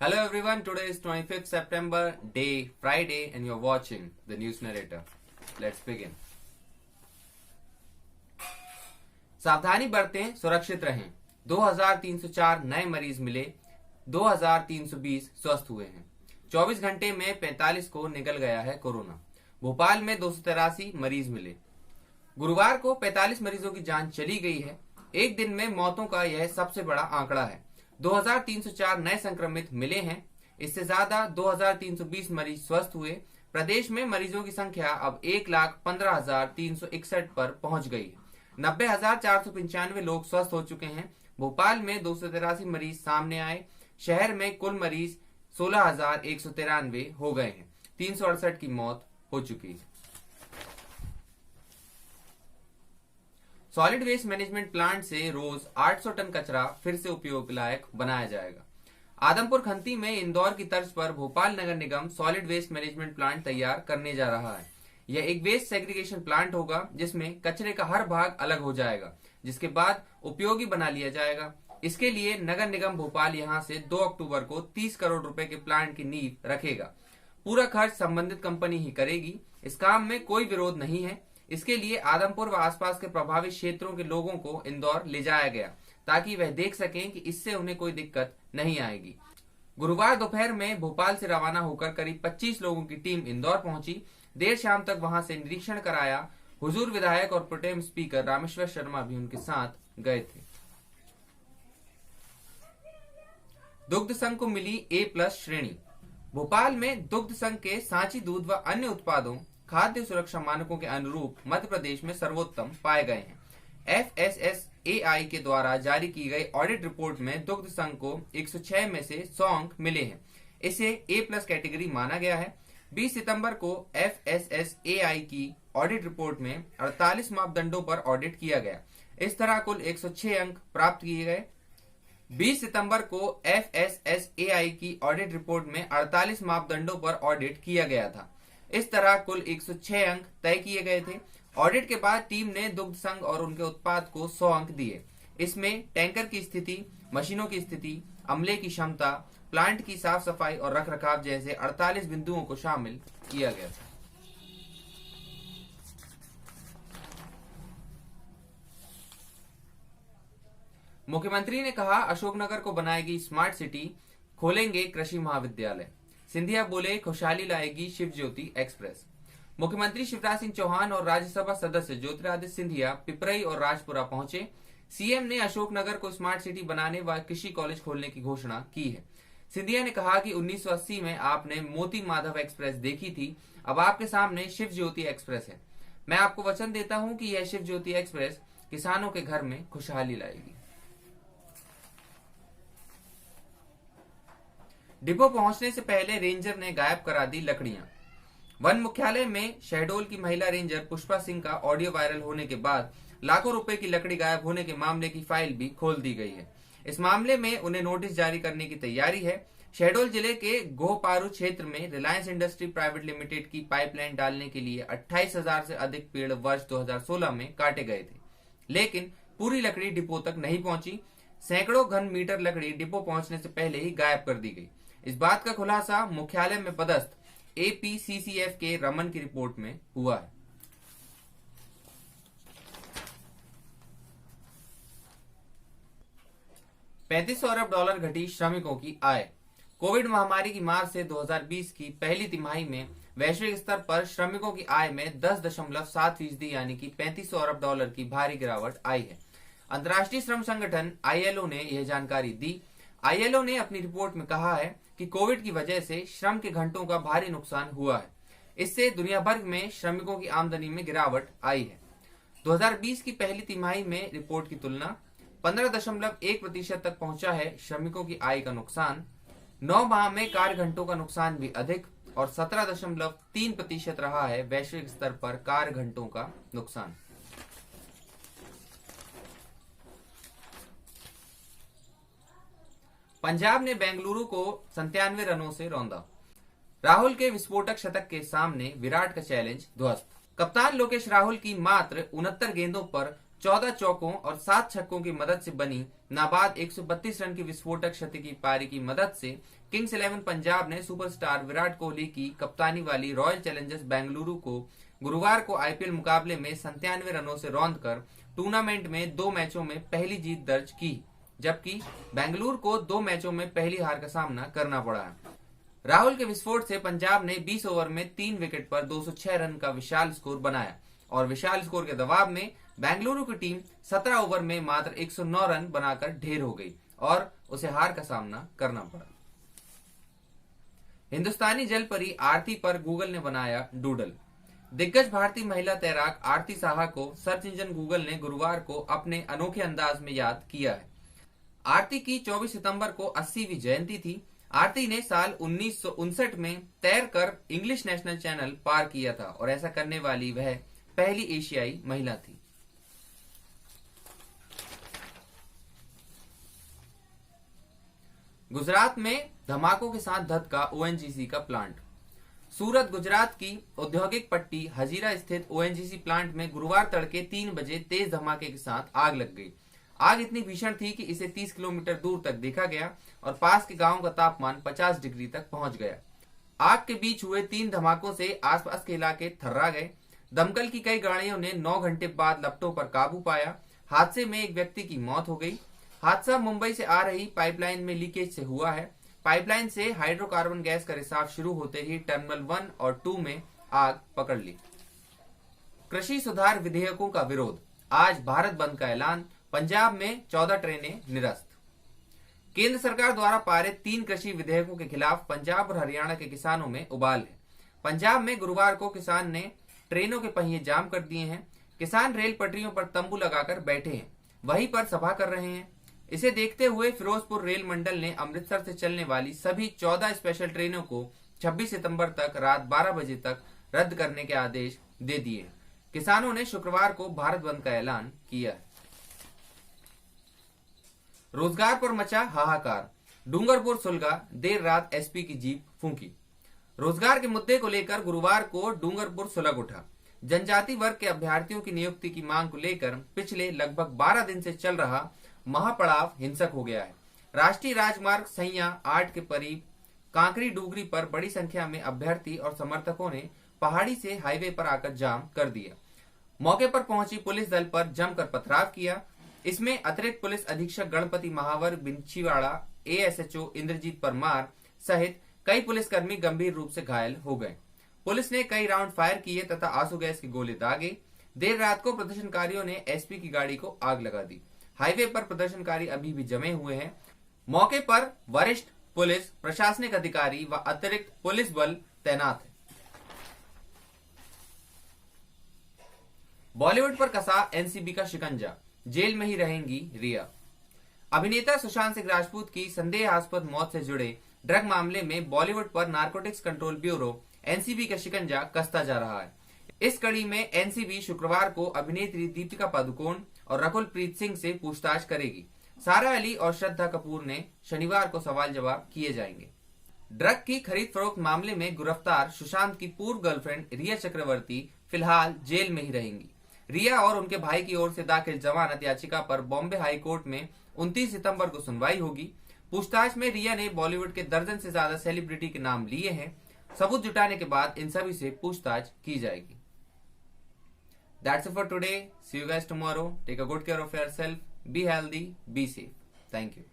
Hello everyone, today is 25th September, day Friday, and you're watching the News Narrator. Let's begin. सावधानी बरतें, सुरक्षित रहें। 2304 नए मरीज मिले, 2320 स्वस्थ हुए हैं। 24 घंटे में 45 को निकल गया है कोरोना। भोपाल में 283 मरीज मिले। गुरुवार को 45 मरीजों की जान चली गई है। एक दिन में मौतों का यह सबसे बड़ा आंकड़ा है। 2304 नए संक्रमित मिले हैं। इससे ज्यादा 2320 मरीज स्वस्थ हुए। प्रदेश में मरीजों की संख्या अब 1,15,361 पर पहुंच गई है। 90,495 लोग स्वस्थ हो चुके हैं। भोपाल में 283 मरीज सामने आए। शहर में कुल मरीज 16,193 हो गए हैं। 368 की मौत हो चुकी है। सॉलिड वेस्ट मैनेजमेंट प्लांट से रोज 800 टन कचरा फिर से उपयोग लायक बनाया जाएगा। आदमपुर खंती में इंदौर की तर्ज पर भोपाल नगर निगम सॉलिड वेस्ट मैनेजमेंट प्लांट तैयार करने जा रहा है। यह एक वेस्ट सेग्रीगेशन प्लांट होगा जिसमें कचरे का हर भाग अलग हो जाएगा, जिसके बाद उपयोगी बना लिया जाएगा। इसके लिए नगर निगम भोपाल यहां से 2 अक्टूबर को 30 करोड़ रुपए के प्लांट की नींव रखेगा। पूरा खर्च संबंधित कंपनी ही करेगी। इस काम में कोई विरोध नहीं है। इसके लिए आदमपुर व आसपास के प्रभावित क्षेत्रों के लोगों को इंदौर ले जाया गया ताकि वह देख सकें कि इससे उन्हें कोई दिक्कत नहीं आएगी। गुरुवार दोपहर में भोपाल से रवाना होकर करीब 25 लोगों की टीम इंदौर पहुंची। देर शाम तक वहां से निरीक्षण कराया। हुजूर विधायक और प्रोटेम स्पीकर रामेश्वर शर्मा भी उनके साथ गए थे। दुग्ध संघ को मिली A+ श्रेणी। भोपाल में दुग्ध संघ के सांची दूध व अन्य उत्पादों खाद्य सुरक्षा मानकों के अनुरूप मध्य प्रदेश में सर्वोत्तम पाए गए हैं। FSSAI के द्वारा जारी की गई ऑडिट रिपोर्ट में दुग्ध संघ को 106 में से 100 अंक मिले हैं। इसे A+ कैटेगरी माना गया है। 20 सितंबर को FSSAI की ऑडिट रिपोर्ट में 48 मापदंडों पर ऑडिट किया गया। इस तरह कुल 106 अंक प्राप्त किए गए। 20 सितंबर को FSSAI की ऑडिट रिपोर्ट में 48 मापदंडों पर ऑडिट किया गया था। इस तरह कुल 106 अंक तय किए गए थे। ऑडिट के बाद टीम ने दुग्ध संघ और उनके उत्पाद को 100 अंक दिए। इसमें टैंकर की स्थिति, मशीनों की स्थिति, अमले की क्षमता, प्लांट की साफ सफाई और रखरखाव जैसे 48 बिंदुओं को शामिल किया गया था। मुख्यमंत्री ने कहा, अशोकनगर को बनाएगी स्मार्ट सिटी, खोलेंगे कृषि महाविद्यालय। सिंधिया बोले, खुशहाली लाएगी शिव ज्योति एक्सप्रेस। मुख्यमंत्री शिवराज सिंह चौहान और राज्यसभा सदस्य ज्योतिरादित्य सिंधिया पिपरई और राजपुरा पहुंचे। सीएम ने अशोकनगर को स्मार्ट सिटी बनाने व कृषि कॉलेज खोलने की घोषणा की है। सिंधिया ने कहा कि 1980 में आपने मोती माधव एक्सप्रेस देखी थी, अब आपके सामने शिव ज्योति एक्सप्रेस है। मैं आपको वचन देता हूं कि यह शिव ज्योति एक्सप्रेस किसानों के घर में खुशहाली लाएगी। डिपो पहुंचने से पहले रेंजर ने गायब करा दी लकड़ियां। वन मुख्यालय में शहडोल की महिला रेंजर पुष्पा सिंह का ऑडियो वायरल होने के बाद लाखों रुपए की लकड़ी गायब होने के मामले की फाइल भी खोल दी गई है। इस मामले में उन्हें नोटिस जारी करने की तैयारी है। शहडोल जिले के गोहपारू क्षेत्र में रिलायंस इंडस्ट्री प्राइवेट लिमिटेड की पाइपलाइन डालने के लिए 28,000 से अधिक पेड़ वर्ष 2016 में काटे गए थे, लेकिन पूरी लकड़ी डिपो तक नहीं पहुंची। सैकड़ों घन मीटर लकड़ी डिपो पहुंचने से पहले ही गायब कर दी गई। इस बात का खुलासा मुख्यालय में पदस्थ APCCF के रमन की रिपोर्ट में हुआ है। $3500 अरब घटी श्रमिकों की आय। कोविड महामारी की मार से 2020 की पहली तिमाही में वैश्विक स्तर पर श्रमिकों की आय में 10.7% यानी कि $3500 अरब की भारी गिरावट आई है। अंतर्राष्ट्रीय श्रम संगठन ILO ने यह जानकारी दी। ILO ने अपनी रिपोर्ट में कहा है कि कोविड की वजह से श्रम के घंटों का भारी नुकसान हुआ है। इससे दुनिया भर में श्रमिकों की आमदनी में गिरावट आई है। 2020 की पहली तिमाही में रिपोर्ट की तुलना 15.1% तक पहुंचा है श्रमिकों की आय का नुकसान। 9 माह में कार्य घंटों का नुकसान भी अधिक और 17.3% रहा है वैश्विक स्तर पर कार्य घंटों का नुकसान। पंजाब ने बेंगलुरु को 97 रनों से रौंदा। राहुल के विस्फोटक शतक के सामने विराट का चैलेंज ध्वस्त। कप्तान लोकेश राहुल की मात्र 69 गेंदों पर 14 चौकों और 7 छक्कों की मदद से बनी नाबाद 132 रन की विस्फोटक क्षति की पारी की मदद से किंग्स 11 पंजाब ने सुपरस्टार विराट कोहली की कप्तानी वाली रॉयल चैलेंजर्स बेंगलुरु को गुरुवार को आईपीएल मुकाबले में 97 रनों से रौंदकर टूर्नामेंट में 2 मैचों में पहली जीत दर्ज की, जबकि बेंगलुरु को 2 मैचों में पहली हार का सामना करना पड़ा है। राहुल के विस्फोट से पंजाब ने 20 ओवर में 3 विकेट पर 206 रन का विशाल स्कोर बनाया और विशाल स्कोर के दबाव में बेंगलुरु की टीम 17 ओवर में मात्र 109 रन बनाकर ढेर हो गई और उसे हार का सामना करना पड़ा। हिंदुस्तानी जलपरी आरती पर गूगल ने बनाया डूडल। दिग्गज भारतीय महिला तैराक आरती साहा को सर्च इंजन गूगल ने गुरुवार को अपने अनोखे अंदाज में याद किया है। आरती की 24 सितंबर को 80वीं जयंती थी। आरती ने साल 1959 में तैरकर इंग्लिश नेशनल चैनल पार किया था और ऐसा करने वाली वह पहली एशियाई महिला थी। गुजरात में धमाकों के साथ धधका ओएनजीसी का प्लांट। सूरत गुजरात की औद्योगिक पट्टी हजीरा स्थित ओएनजीसी प्लांट में गुरुवार तड़के 3 बजे तेज धमाके के साथ आग लग गई। आग इतनी भीषण थी कि इसे 30 किलोमीटर दूर तक देखा गया और पास के गांव का तापमान 50 डिग्री तक पहुंच गया। आग के बीच हुए 3 धमाकों से आसपास के इलाके थर्रा गए। दमकल की कई गाड़ियों ने 9 घंटे बाद लपटों पर काबू पाया। हादसे में एक व्यक्ति की मौत हो गई। हादसा मुंबई से आ रही पाइपलाइन में लीकेज से हुआ है। पाइपलाइन से हाइड्रोकार्बन गैस का रिसाव शुरू होते ही टर्मिनल 1 और 2 में आग पकड़ ली। कृषि सुधार विधेयकों का विरोध, आज भारत बंद का ऐलान। पंजाब में 14 ट्रेनें निरस्त। केंद्र सरकार द्वारा पारित 3 कृषि विधेयकों के खिलाफ पंजाब और हरियाणा के किसानों में उबाल है। पंजाब में गुरुवार को किसान ने ट्रेनों के पहिए जाम कर दिए हैं। किसान रेल पटरियों पर तंबू लगाकर बैठे हैं, वहीं पर सभा कर रहे हैं। इसे देखते हुए फिरोजपुर रेल मंडल ने अमृतसर से चलने वाली सभी 14 स्पेशल ट्रेनों को 26 सितंबर तक रात 12 बजे तक रद्द करने के आदेश दे दिए। किसानों ने शुक्रवार को भारत बंद का ऐलान किया है। रोजगार पर मचा हाहाकार, डूंगरपुर सुलगा, देर रात एसपी की जीप फूंकी। रोजगार के मुद्दे को लेकर गुरुवार को डूंगरपुर सुलग उठा। जनजाति वर्ग के अभ्यर्थियों की नियुक्ति की मांग को लेकर पिछले लगभग 12 दिन से चल रहा महापड़ाव हिंसक हो गया है। राष्ट्रीय राजमार्ग संख्या 8 के करीब कांकरी डूगरी पर बड़ी संख्या में अभ्यर्थी और समर्थकों ने पहाड़ी से हाईवे पर आकर जाम कर दिया। मौके पर पहुंची पुलिस दल पर जमकर पथराव किया। इसमें अतिरिक्त पुलिस अधीक्षक गणपति महावर बिंचीवाड़ा, एएसएचओ इंद्रजीत परमार सहित कई पुलिसकर्मी गंभीर रूप से घायल हो गए। पुलिस ने कई राउंड फायर किए तथा आंसू गैस के गोले दागे। देर रात को प्रदर्शनकारियों ने एसपी की गाड़ी को आग लगा दी। हाईवे पर प्रदर्शनकारी अभी भी जमे हुए हैं। मौके पर वरिष्ठ पुलिस प्रशासनिक अधिकारी व अतिरिक्त पुलिस बल तैनात है। बॉलीवुड पर कसा एनसीबी का शिकंजा, जेल में ही रहेंगी रिया। अभिनेता सुशांत सिंह राजपूत की संदेहास्पद मौत से जुड़े ड्रग मामले में बॉलीवुड पर नारकोटिक्स कंट्रोल ब्यूरो एनसीबी का शिकंजा कसता जा रहा है। इस कड़ी में एनसीबी शुक्रवार को अभिनेत्री दीपिका पादुकोण और रकुल प्रीत सिंह से पूछताछ करेगी। सारा अली और श्रद्धा कपूर ने शनिवार को सवाल जवाब किए जाएंगे। ड्रग की खरीद फरोख्त मामले में गिरफ्तार सुशांत की पूर्व गर्लफ्रेंड रिया चक्रवर्ती फिलहाल जेल में ही रहेंगी। रिया और उनके भाई की ओर से दाखिल जमानत याचिका पर बॉम्बे हाई कोर्ट में 29 सितंबर को सुनवाई होगी। पूछताछ में रिया ने बॉलीवुड के दर्जन से ज्यादा सेलिब्रिटी के नाम लिए हैं। सबूत जुटाने के बाद इन सभी से पूछताछ की जाएगी। That's it for today. See you guys tomorrow. Take a good care of yourself. Be healthy. Be safe. Thank you.